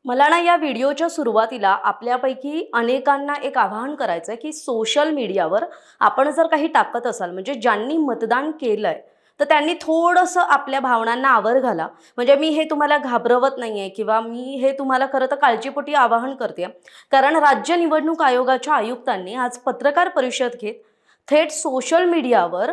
मला ना या व्हिडिओच्या सुरुवातीला आपल्यापैकी अनेकांना एक आवाहन करायचं आहे की सोशल मीडियावर आपण जर काही टाकत असाल म्हणजे ज्यांनी मतदान केलंय तर त्यांनी थोडंसं आपल्या भावनांना आवर घाला. म्हणजे मी हे तुम्हाला घाबरवत नाहीये किंवा मी हे तुम्हाला खरं तर काळजीपोटी आवाहन करते, कारण राज्य निवडणूक आयोगाच्या आयुक्तांनी आज पत्रकार परिषद घेत थेट सोशल मीडियावर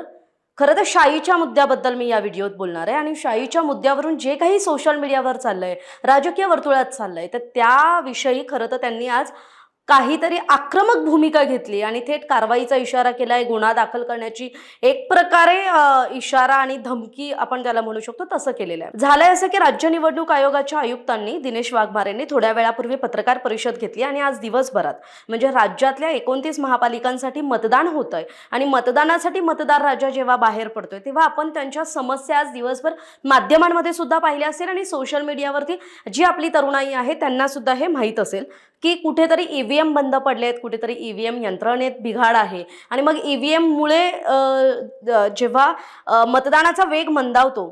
खरं तर शाईच्या मुद्द्याबद्दल मी या व्हिडिओत बोलणार आहे आणि शाईच्या मुद्द्यावरून जे काही सोशल मीडियावर चाललंय, राजकीय वर्तुळात चाललंय, तर त्याविषयी खरं तर त्यांनी आज काहीतरी आक्रमक भूमिका घेतली आणि थेट कारवाईचा इशारा केलाय, गुन्हा दाखल करण्याची एक प्रकारे इशारा आणि धमकी आपण त्याला म्हणू शकतो तसं केलेलं आहे. झालंय असं की राज्य निवडणूक आयोगाच्या आयुक्तांनी दिनेश वाघमारेंनी थोड्या वेळापूर्वी पत्रकार परिषद घेतली आणि आज दिवसभरात म्हणजे राज्यातल्या 29 महापालिकांसाठी मतदान होतंय आणि मतदानासाठी मतदार राजा जेव्हा बाहेर पडतोय तेव्हा आपण त्यांच्या समस्या आज दिवसभर माध्यमांमध्ये सुद्धा पाहिल्या असेल आणि सोशल मीडियावरती जी आपली तरुणाई आहे त्यांना सुद्धा हे माहीत असेल की कुठेतरी ईव्हीएम बंद पडलेत, कुठेतरी ईव्हीएम यंत्रणेत बिघाड आहे आणि मग ईव्हीएम मुळे जेव्हा मतदानाचा वेग मंदावतो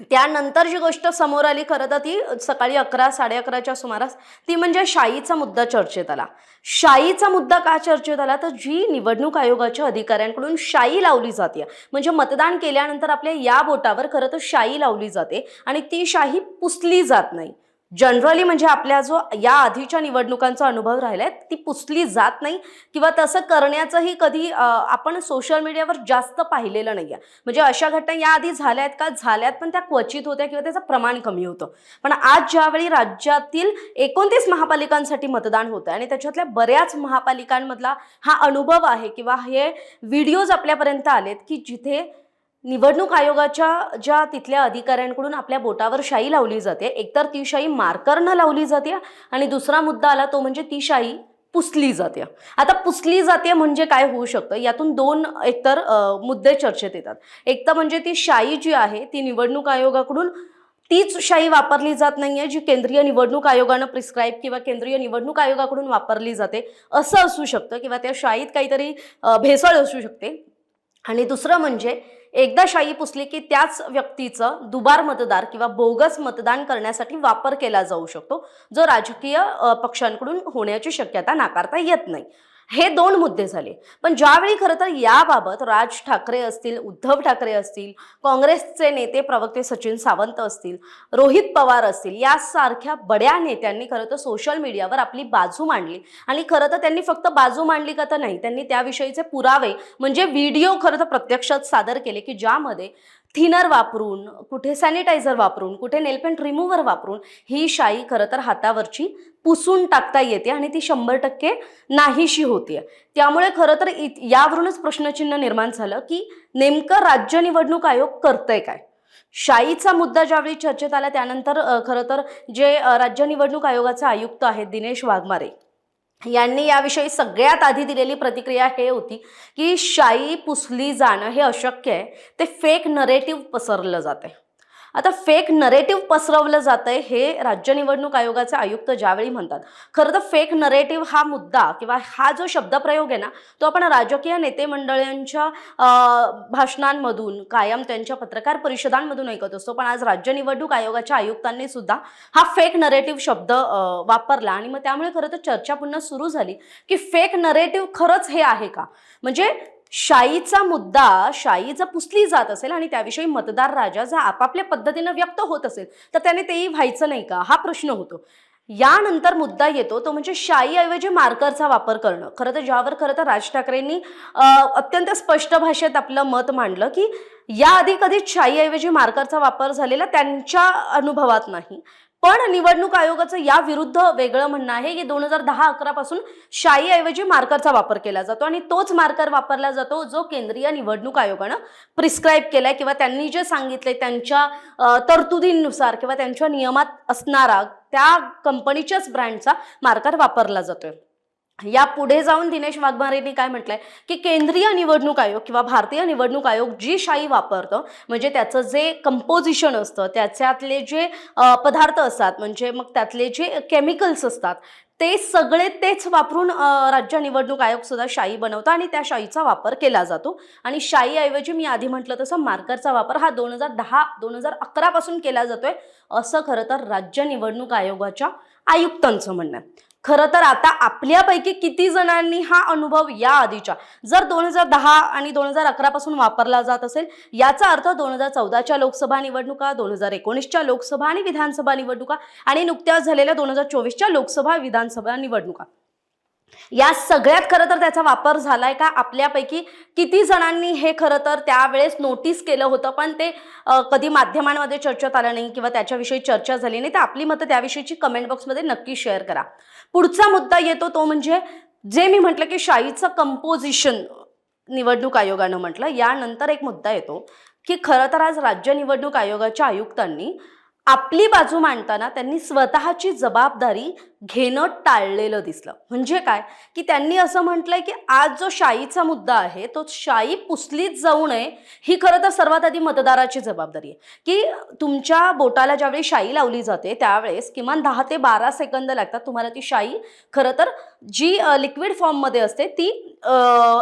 त्यानंतर जी गोष्ट समोर आली खरं तर ती सकाळी 11-11:30च्या सुमारास, ती म्हणजे शाईचा मुद्दा चर्चेत आला. शाईचा मुद्दा का चर्चेत आला तर जी निवडणूक आयोगाच्या अधिकाऱ्यांकडून शाई लावली जाते, म्हणजे मतदान केल्यानंतर आपल्या या बोटावर खरं तर शाई लावली जाते आणि ती शाई पुसली जात नाही. जनरली म्हणजे आपल्या जो या आधीच्या निवडणुकांचा अनुभव राहिलाय ती पुसली जात नाही किंवा तसं करण्याचंही कधी आपण सोशल मीडियावर जास्त पाहिलेलं नाहीये. म्हणजे अशा घटना याआधी झाल्यात का? झाल्यात, पण त्या क्वचित होत्या किंवा त्याचं प्रमाण कमी होतं. पण आज ज्यावेळी राज्यातील 29 महापालिकांसाठी मतदान होतं आणि त्याच्यातल्या बऱ्याच महापालिकांमधला हा अनुभव आहे किंवा हे व्हिडिओज आपल्यापर्यंत आलेत की जिथे निवडणूक आयोगाच्या ज्या तिथल्या अधिकाऱ्यांकडून आपल्या बोटावर शाई लावली जाते, एकतर ती शाई मार्करनं लावली जाते आणि दुसरा मुद्दा आला तो म्हणजे ती शाई पुसली जाते. आता पुसली जाते म्हणजे काय होऊ शकतं, यातून दोन एकतर मुद्दे चर्चेत येतात. एक तर म्हणजे ती शाई जी आहे ती निवडणूक आयोगाकडून तीच शाई वापरली जात नाहीये जी केंद्रीय निवडणूक आयोगानं प्रिस्क्राईब किंवा केंद्रीय निवडणूक आयोगाकडून वापरली जाते असं असू शकतं किंवा त्या शाईत काहीतरी भेसळ असू शकते. आणि दुसरं म्हणजे एकदा शाई पुसली की त्याच व्यक्तीचं दुबार मतदार किंवा बोगस मतदान करण्यासाठी वापर केला जाऊ शकतो, जो राजकीय पक्षांकडून होण्याची शक्यता नाकारता येत नाही. हे दोन मुद्दे झाले. पण ज्यावेळी खरं तर याबाबत राज ठाकरे असतील, उद्धव ठाकरे असतील, काँग्रेसचे नेते प्रवक्ते सचिन सावंत असतील, रोहित पवार असतील, यासारख्या बड्या नेत्यांनी खरं तर सोशल मीडियावर आपली बाजू मांडली आणि खरं तर त्यांनी फक्त बाजू मांडली का तर नाही, त्यांनी त्याविषयीचे पुरावे म्हणजे व्हिडिओ खरं तर प्रत्यक्षात सादर केले की ज्यामध्ये थिनर वापरून, कुठे सॅनिटायझर वापरून, कुठे नेलपेंट रिमूव्हर वापरून ही शाई खरं तर हातावरची पुसून टाकता येते आणि ती 100% नाहीशी होते. त्यामुळे खरं तर यावरूनच प्रश्नचिन्ह निर्माण झालं की नेमकं राज्य निवडणूक आयोग करतंय काय? शाईचा मुद्दा ज्यावेळी चर्चेत आला त्यानंतर खरं तर जे राज्य निवडणूक आयोगाचे आयुक्त आहेत दिनेश वाघमारे यांनी याविषयी सगळ्यात आधी दिलेली प्रतिक्रिया हे होती की शाई पुसली जाणं हे अशक्य आहे, ते फेक नरेटिव्ह पसरलं जातंय. आता फेक नरेटिव्ह पसरवलं जातंय हे राज्य निवडणूक आयोगाचे आयुक्त ज्यावेळी म्हणतात, खरं तर फेक नरेटिव्ह हा मुद्दा किंवा हा जो शब्दप्रयोग आहे ना तो आपण राजकीय नेते मंडळींच्या भाषणांमधून कायम त्यांच्या पत्रकार परिषदांमधून ऐकत असतो, पण आज राज्य निवडणूक आयोगाच्या आयुक्तांनी सुद्धा हा फेक नरेटिव्ह शब्द वापरला आणि मग त्यामुळे खरं तर चर्चा पुन्हा सुरू झाली की फेक नरेटिव्ह खरंच हे आहे का? म्हणजे शाईचा मुद्दा, शाई जर पुसली जात असेल आणि त्याविषयी मतदार राजा जर आपापल्या पद्धतीनं व्यक्त होत असेल तर त्याने तेही व्हायचं नाही का, हा प्रश्न होतो. यानंतर मुद्दा येतो तो म्हणजे शाईऐवजी मार्करचा वापर करणं. खरं तर ज्यावर खरं तर राज ठाकरेंनी अत्यंत स्पष्ट भाषेत आपलं मत मांडलं की याआधी कधीच शाईऐवजी मार्करचा वापर झालेला त्यांच्या अनुभवात नाही. पण निवडणूक आयोगाचं या विरुद्ध वेगळं म्हणणं आहे की 2010-11 पासून शाईऐवजी मार्करचा वापर केला जातो आणि तोच मार्कर वापरला जातो जो केंद्रीय निवडणूक आयोगानं प्रिस्क्राईब केलाय किंवा त्यांनी जे सांगितलंय त्यांच्या तरतुदींनुसार किंवा त्यांच्या नियमात असणारा त्या कंपनीच्याच ब्रँडचा मार्कर वापरला जातोय. या पुढे जाऊन दिनेश वाघमारेंनी काय म्हटलंय की केंद्रीय निवडणूक आयोग किंवा भारतीय निवडणूक आयोग जी शाई वापरतं म्हणजे त्याचं जे कंपोजिशन असतं, त्याच्यातले जे पदार्थ असतात, म्हणजे मग त्यातले जे केमिकल्स असतात ते सगळे तेच वापरून राज्य निवडणूक आयोग सुद्धा शाई बनवतो आणि त्या शाईचा वापर केला जातो. आणि शाईऐवजी मी आधी म्हटलं तसं मार्करचा वापर हा 2010-2011 पासून केला जातोय असं खरं तर राज्य निवडणूक आयोगाच्या आयुक्तांचं म्हणणं आहे. खरं तर आता आपल्यापैकी किती जणांनी हा अनुभव या आधीच्या जर 2010 आणि 2011 पासून वापरला जात असेल, याचा अर्थ 2014च्या लोकसभा निवडणुका, 2019च्या लोकसभा आणि विधानसभा निवडणुका आणि नुकत्याच झालेल्या 2024च्या लोकसभा विधानसभा निवडणुका, या सगळ्यात खरं तर त्याचा वापर झालाय का? आपल्यापैकी किती जणांनी हे खरं तर त्यावेळेस नोटीस केलं होतं, पण ते कधी माध्यमांमध्ये चर्चेत आलं नाही किंवा त्याच्याविषयी चर्चा झाली नाही, तर आपली मतं त्याविषयीची कमेंट बॉक्समध्ये नक्की शेअर करा. पुढचा मुद्दा येतो तो म्हणजे जे मी म्हटलं की शाईचं कंपोजिशन निवडणूक आयोगानं म्हटलं. यानंतर एक मुद्दा येतो की खरं तर आज राज्य निवडणूक आयोगाच्या आयुक्तांनी आपली बाजू मांडताना त्यांनी स्वतःची जबाबदारी घेणं टाळलेलं दिसलं. म्हणजे काय की त्यांनी असं म्हटलंय की आज जो शाईचा मुद्दा आहे तो शाई पुसलीच जाऊ नये, ही खरं तर सर्वात आधी मतदाराची जबाबदारी आहे. की तुमच्या बोटाला ज्यावेळी शाई लावली जाते त्यावेळेस किमान 10 ते 12 सेकंद लागतात तुम्हाला ती शाई खरं तर जी लिक्विड फॉर्ममध्ये असते ती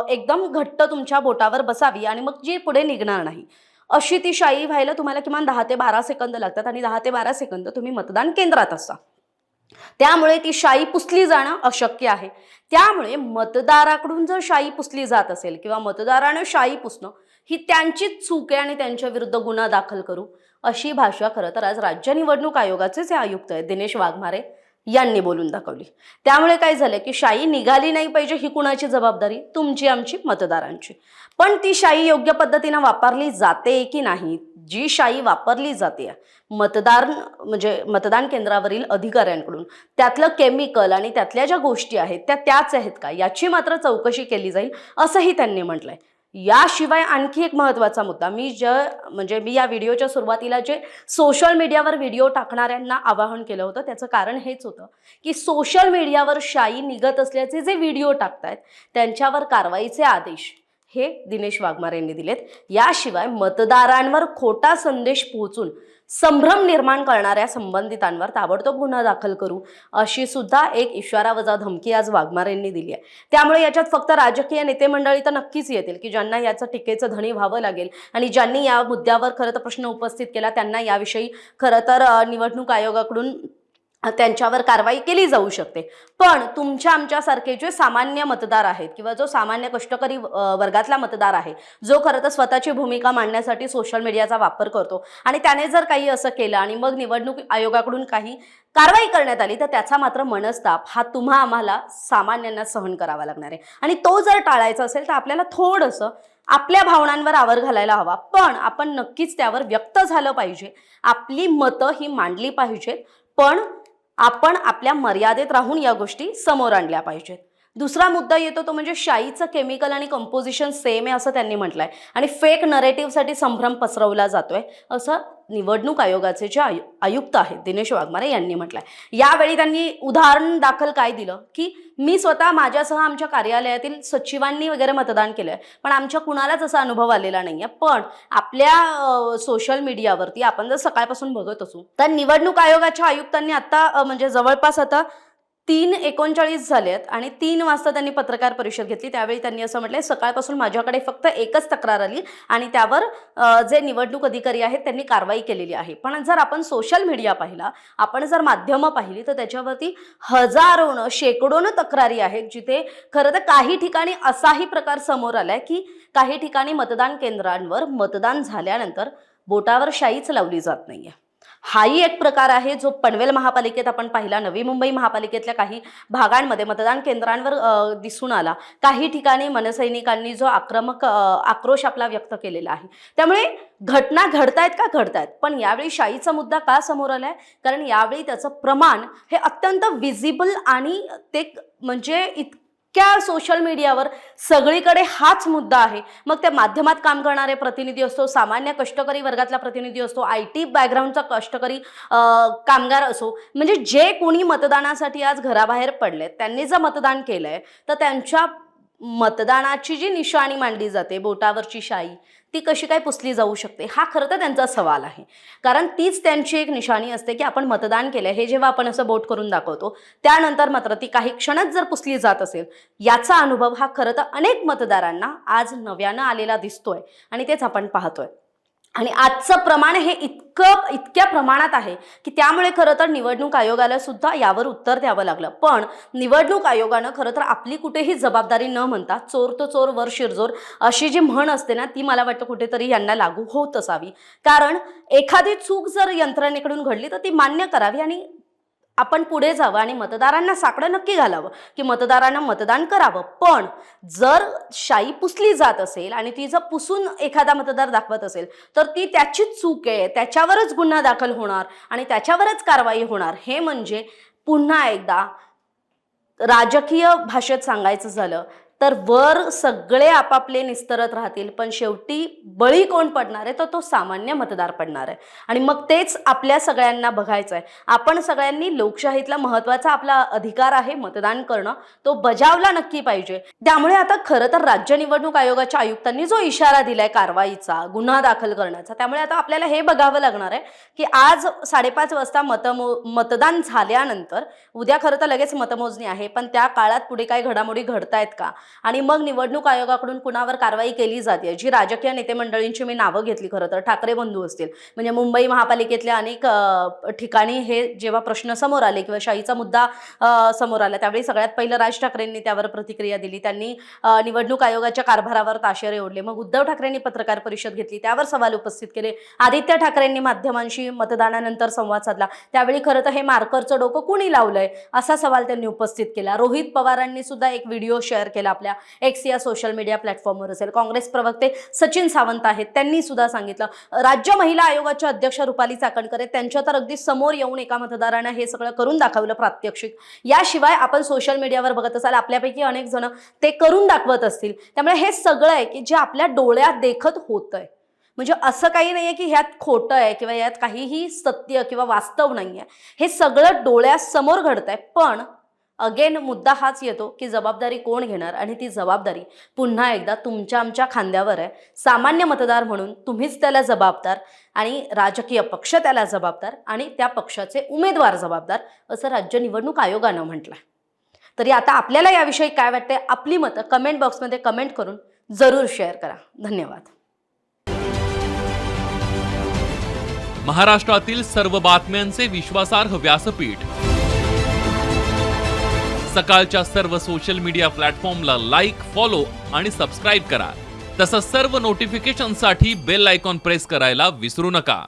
एकदम घट्ट तुमच्या बोटावर बसावी आणि मग जी पुढे निघणार नाही, अशी ती शाई व्हायला तुम्हाला किमान 10 ते 12 सेकंद लागतात आणि 10 ते 12 सेकंद तुम्ही मतदान केंद्रात असता. त्यामुळे ती शाई पुसली जाणं अशक्य आहे. त्यामुळे मतदाराकडून जर शाई पुसली जात असेल किंवा मतदारानं शाई पुसणं ही त्यांचीच चूक आहे आणि त्यांच्या विरुद्ध गुन्हा दाखल करू, अशी भाषा खरं तर आज राज्य निवडणूक आयोगाचे जे आयुक्त आहेत दिनेश वाघमारे यांनी बोलून दाखवली. त्यामुळे काय झालं की शाई निघाली नाही पाहिजे, ही कुणाची जबाबदारी? तुमची, आमची, मतदारांची. पण ती शाई योग्य पद्धतीनं वापरली जाते की नाही, जी शाई वापरली जाते म्हणजे मतदान केंद्रावरील अधिकाऱ्यांकडून, त्यातलं केमिकल आणि त्यातल्या ज्या गोष्टी आहेत त्या त्याच आहेत का, याची मात्र चौकशी केली जाईल असंही त्यांनी म्हटलंय. याशिवाय आणखी एक महत्त्वाचा मुद्दा, मी या व्हिडिओच्या सुरुवातीला जे सोशल मीडियावर व्हिडिओ टाकणाऱ्यांना आवाहन केलं होतं त्याचं कारण हेच होतं की सोशल मीडियावर शाई निघत असल्याचे जे व्हिडिओ टाकतायत त्यांच्यावर कारवाईचे आदेश हे दिनेश वाघमारे यांनी दिलेत. याशिवाय मतदारांवर खोटा संदेश पोहोचून संभ्रम निर्माण करणाऱ्या संबंधितांवर ताबडतोब गुन्हा दाखल करू, अशी सुद्धा एक इशारा वजा धमकी आज वाघमारे यांनी दिली आहे. त्यामुळे याच्यात फक्त राजकीय नेते मंडळी तर नक्कीच येतील की ज्यांना याचं टीकेचं धनी व्हावं लागेल आणि ज्यांनी या मुद्द्यावर खरं तर प्रश्न उपस्थित केला त्यांना याविषयी खरं तर निवडणूक आयोगाकडून त्यांच्यावर कारवाई केली जाऊ शकते. पण तुमच्या आमच्यासारखे जे सामान्य मतदार आहेत किंवा जो सामान्य कष्टकरी वर्गातला मतदार आहे, जो खरं तर स्वतःची भूमिका मांडण्यासाठी सोशल मीडियाचा वापर करतो आणि त्याने जर काही असं केलं आणि मग निवडणूक आयोगाकडून काही कारवाई करण्यात आली तर त्याचा मात्र मनस्ताप हा तुम्हा आम्हाला सामान्यांना सहन करावा लागणार आहे. आणि तो जर टाळायचा असेल तर आपल्याला थोडंसं आपल्या भावनांवर आवर घालायला हवा, पण आपण नक्कीच त्यावर व्यक्त झालं पाहिजे. आपली मतं ही मांडली पाहिजेत, पण आपण आपल्या मर्यादेत राहून या गोष्टी समोर आणल्या पाहिजेत. दुसरा मुद्दा येतो तो म्हणजे शाईचं केमिकल आणि कंपोजिशन सेम आहे असं त्यांनी म्हटलंय आणि फेक नरेटिव्हसाठी संभ्रम पसरवला जातोय असं निवडणूक आयोगाचे जे आयुक्त आहेत दिनेश वाघमारे यांनी म्हटलंय. यावेळी त्यांनी उदाहरण दाखल काय दिलं की मी स्वतः माझ्यासह आमच्या कार्यालयातील सचिवांनी वगैरे मतदान केलंय, पण आमच्या कुणालाच असा अनुभव आलेला नाहीये. पण आपल्या सोशल मीडियावरती आपण जर सकाळपासून बघत असू तर निवडणूक आयोगाच्या आयुक्तांनी आता जवळपास आता 3:39 झालेत आणि 3 वाजता त्यांनी पत्रकार परिषद घेतली. त्यावेळी त्यांनी असं म्हटलंय, सकाळपासून माझ्याकडे फक्त एकच तक्रार आली आणि त्यावर जे निवडणूक अधिकारी आहेत त्यांनी कारवाई केलेली आहे. पण जर आपण सोशल मीडिया पाहिला, आपण जर माध्यमं पाहिली तर त्याच्यावरती हजारोनं शेकडोनं तक्रारी आहेत, जिथे खरं तर काही ठिकाणी असाही प्रकार समोर आलाय की काही ठिकाणी मतदान केंद्रांवर मतदान झाल्यानंतर बोटावर शाईच लावली जात नाहीये. हाही एक प्रकार आहे जो पनवेल महापालिकेत आपण पाहिला, नवी मुंबई महापालिकेतल्या काही भागांमध्ये मतदान केंद्रांवर दिसून आला. काही ठिकाणी मनसैनिकांनी जो आक्रोश आपला व्यक्त केलेला आहे. त्यामुळे घटना घडतायत का घडतायत, पण यावेळी शाईचा मुद्दा का समोर आलाय, कारण यावेळी त्याचं प्रमाण हे अत्यंत विजिबल आणि ते म्हणजे सोशल मीडियावर सगळीकडे हाच मुद्दा आहे. मग त्या माध्यमात काम करणारे प्रतिनिधी असतो, सामान्य कष्टकरी वर्गातला प्रतिनिधी असतो, IT बॅकग्राऊंडचा कष्टकरी कामगार असो, म्हणजे जे कोणी मतदानासाठी आज घराबाहेर पडलेत त्यांनी जर मतदान केलंय तर त्यांच्या मतदानाची जी निशाणी मांडली जाते बोटावरची शाई, ती कशी काय पुसली जाऊ शकते, हा खरं तर त्यांचा सवाल आहे. कारण तीच त्यांची एक निशाणी असते की आपण मतदान केलंय हे जेव्हा आपण असं बोट करून दाखवतो त्यानंतर मात्र ती काही क्षणात जर पुसली जात असेल, याचा अनुभव हा खरं तर अनेक मतदारांना आज नव्यानं आलेला दिसतोय आणि तेच आपण पाहतोय. आणि आजचं प्रमाण हे इतक्या प्रमाणात आहे की त्यामुळे खरं तर निवडणूक आयोगाला सुद्धा यावर उत्तर द्यावं लागलं. पण निवडणूक आयोगानं खरं तर आपली कुठेही जबाबदारी न म्हणता चोर तो चोर वर शिरजोर अशी जी म्हण असते ना, ती मला वाटतं कुठेतरी यांना लागू होत असावी. कारण एखादी चूक जर यंत्रणेकडून घडली तर ती मान्य करावी आणि आपण पुढे जावं आणि मतदारांना साकडं नक्की घालावं की मतदारांना मतदान करावं. पण जर शाई पुसली जात असेल आणि ती जर पुसून एखादा मतदार दाखवत असेल तर ती त्याचीच चूक आहे, त्याच्यावरच गुन्हा दाखल होणार आणि त्याच्यावरच कारवाई होणार. हे म्हणजे पुन्हा एकदा राजकीय भाषेत सांगायचं झालं तर वर सगळे आपापले निस्तरत राहतील, पण शेवटी बळी कोण पडणार आहे तर तो सामान्य मतदार पडणार आहे. आणि मग तेच आपल्या सगळ्यांना बघायचं आहे. आपण सगळ्यांनी लोकशाहीतला महत्त्वाचा आपला अधिकार आहे मतदान करणं, तो बजावला नक्की पाहिजे. त्यामुळे आता खरं तर राज्य निवडणूक आयोगाच्या आयुक्तांनी जो इशारा दिलाय कारवाईचा, गुन्हा दाखल करण्याचा, त्यामुळे आता आपल्याला हे बघावं लागणार आहे की आज 5:30 वाजता मतदान झाल्यानंतर उद्या खरं तर लगेच मतमोजणी आहे, पण त्या काळात पुढे काही घडामोडी घडतायत का आणि मग निवडणूक आयोगाकडून कुणावर कारवाई केली जाते. जी राजकीय नेते मंडळींची मी नावं घेतली खरं तर ठाकरे बंधू असतील, म्हणजे मुंबई महापालिकेतल्या अनेक ठिकाणी हे जेव्हा प्रश्न समोर आले किंवा शाहीचा मुद्दा समोर आला त्यावेळी सगळ्यात पहिलं राज ठाकरेंनी त्यावर प्रतिक्रिया दिली. त्यांनी निवडणूक आयोगाच्या कारभारावर ताशेरे ओढले. मग उद्धव ठाकरेंनी पत्रकार परिषद घेतली, त्यावर सवाल उपस्थित केले. आदित्य ठाकरेंनी माध्यमांशी मतदानानंतर संवाद साधला, त्यावेळी खरं तर हे मार्करचं डोकं कुणी लावलंय असा सवाल त्यांनी उपस्थित केला. रोहित पवारांनी सुद्धा एक व्हिडिओ शेअर केला आपल्या एक्स या सोशल मीडिया प्लॅटफॉर्मवर असेल. काँग्रेस प्रवक्ते सचिन सावंत आहेत, त्यांनी सुद्धा सांगितलं. राज्य महिला आयोगाच्या अध्यक्ष रुपाली चाकणकर त्यांच्या तर अगदी समोर येऊन एका मतदारानं हे सगळं करून दाखवलं प्रात्यक्षिक. याशिवाय आपण सोशल मीडियावर बघत असाल आपल्यापैकी अनेक जण ते करून दाखवत असतील. त्यामुळे हे सगळं आहे की जे आपल्या डोळ्यात देखत होतंय. म्हणजे असं काही नाहीये की ह्यात खोटं आहे किंवा यात काहीही सत्य किंवा वास्तव नाहीये. हे सगळं डोळ्यासमोर घडतंय. पण अगेन मुद्दा हाच येतो की जबाबदारी कोण घेणार आणि ती जबाबदारी पुन्हा एकदा तुमच्या आमच्या खांद्यावर आहे. सामान्य मतदार म्हणून तुम्हीच त्याला जबाबदार आणि राजकीय पक्ष त्याला जबाबदार आणि त्या पक्षाचे उमेदवार जबाबदार असं राज्य निवडणूक आयोगानं म्हटलंय. तरी आता आपल्याला याविषयी काय वाटतंय आपली मतं कमेंट बॉक्समध्ये कमेंट करून जरूर शेअर करा. धन्यवाद. महाराष्ट्रातील सर्व बातम्यांचे विश्वासार्ह व्यासपीठ सकाळच्या सर्व सोशल मीडिया प्लॅटफॉर्मला लाईक, फॉलो आणि सबस्क्राईब करा. तसंच सर्व नोटिफिकेशनसाठी बेल आयकॉन प्रेस करायला विसरू नका.